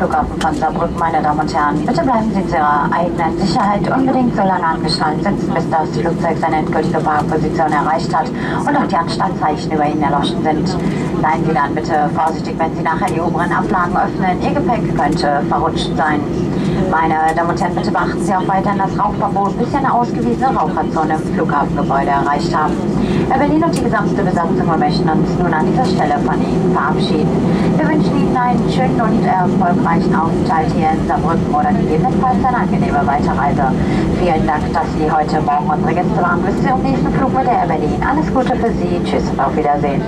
Flughafen von Saarbrücken, meine Damen und Herren. Bitte bleiben Sie zu Ihrer eigenen Sicherheit unbedingt so lange angeschnallt sitzen, bis das Flugzeug seine endgültige Parkposition erreicht hat und auch die Anstandszeichen über Ihnen erloschen sind. Seien Sie dann bitte vorsichtig, wenn Sie nachher die oberen Ablagen öffnen. Ihr Gepäck könnte verrutscht sein. Meine Damen und Herren, bitte beachten Sie auch weiterhin das Rauchverbot, bis Sie eine ausgewiesene Raucherzone im Flughafengebäude erreicht haben. Air Berlin und die gesamte Besatzung, wir möchten uns nun an dieser Stelle von Ihnen verabschieden. Wir wünschen Ihnen einen schönen und erfolgreichen Aufenthalt hier in Saarbrücken oder gegebenenfalls eine angenehme Weiterreise. Vielen Dank, dass Sie heute Morgen unsere Gäste waren. Bis zum nächsten Flug mit der Air Berlin. Alles Gute für Sie. Tschüss und auf Wiedersehen.